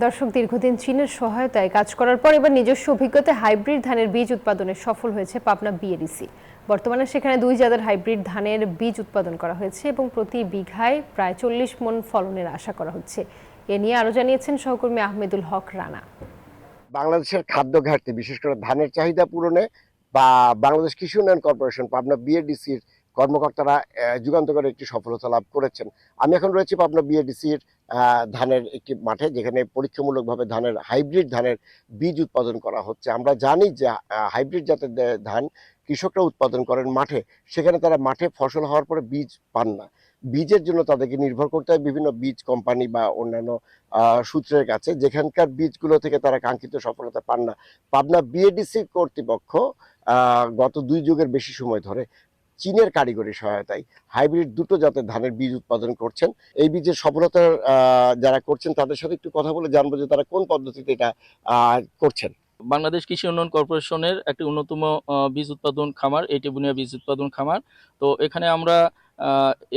দর্শক, দীর্ঘদিন চীনের সহায়তায় কাজ করার পর এবার নিজস্ব অভিজ্ঞতায় হাইব্রিড ধানের বীজ উৎপাদনে সফল হয়েছে পাবনা বিএডিসি। বর্তমানে সেখানে 2 জাতের হাইব্রিড ধানের বীজ উৎপাদন করা হয়েছে এবং প্রতি বিঘায় প্রায় 40 মণ ফলনের আশা করা হচ্ছে। এ নিয়ে আরো জানিয়েছেন সহকর্মী আহমেদুল হক রানা। বাংলাদেশের খাদ্য ঘাটতি বিশেষ করে ধানের চাহিদা পূরণে বা বাংলাদেশ কৃষি উন্নয়ন কর্পোরেশন পাবনা বিএডিসির কর্মকর্তারা যুগান্তকারী একটি সফলতা লাভ করেছেন। আমি এখন রয়েছি পাবনা বিএডিসির ধানের একটি মাঠে, যেখানে পরীক্ষামূলকভাবে হাইব্রিড ধানের বীজ উৎপাদন করা হচ্ছে। আমরা জানি যে হাইব্রিড জাতের ধান কৃষকরা উৎপাদন করেন মাঠে, সেখানে তারা মাঠে ফসল হওয়ার পরে বীজ পান না। বীজের জন্য তাদেরকে নির্ভর করতে হয় বিভিন্ন বীজ কোম্পানি বা অন্যান্য সূত্রের কাছে, যেখানকার বীজগুলো থেকে তারা কাঙ্ক্ষিত সফলতা পান না। পাবনা বিএডিসি কর্তৃপক্ষ গত 2 যুগের বেশি সময় ধরে চীনের কারিগরি সহায়তায় হাইব্রিড দুটো জাতের ধানের বীজ উৎপাদন করছেন। এই বীজের সফলতা যারা করছেন তাদের সাথে একটু কথা বলে জানবো যে তারা কোন পদ্ধতিতে এটা করছেন। বাংলাদেশ কৃষি উন্নয়ন কর্পোরেশনের একটি অন্যতম বীজ উৎপাদন খামার, এটি বুনিয়া বীজ উৎপাদন খামার। তো এখানে আমরা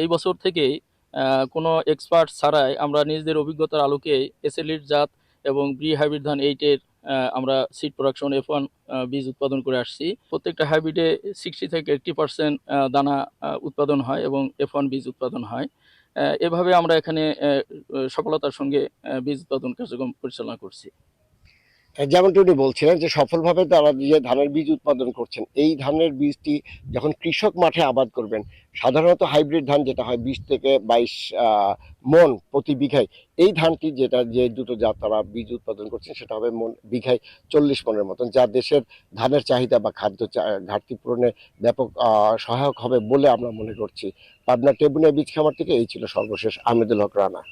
এই বছর থেকেই কোনো এক্সপার্ট ছাড়াই আমরা নিজেদের অভিজ্ঞতার আলোকে এসএলিট জাত এবং ব্রি হাইব্রিড ধান 8-এর আমরা সিড প্রোডাকশন F1 বীজ উৎপাদন করে আসছি। প্রত্যেকটা হাইব্রিডে 60 থেকে 80% দানা উৎপাদন হয় এবং F1 বীজ উৎপাদন হয়। এভাবে আমরা এখানে সফলতার সঙ্গে বীজ উৎপাদন কার্যক্রম পরিচালনা করছি। যেমনটি উনি বলছিলেন যে সফলভাবে তারা যে ধানের বীজ উৎপাদন করছেন, এই ধানের বীজটি যখন কৃষক মাঠে আবাদ করবেন, সাধারণত হাইব্রিড ধান যেটা হয় 20 থেকে 22 মণ প্রতি বিঘায়, এই ধানটি যে দুটো জাত তারা বীজ উৎপাদন করছেন সেটা হবে বিঘায় 40 মণের মতন, যা দেশের ধানের চাহিদা বা খাদ্য ঘাটতি পূরণে ব্যাপক সহায়ক হবে বলে আমরা মনে করছি। পাবনা টেবুনিয়া বীজ খামার থেকে এই ছিল সর্বশেষ। আহমেদুল হক রানা।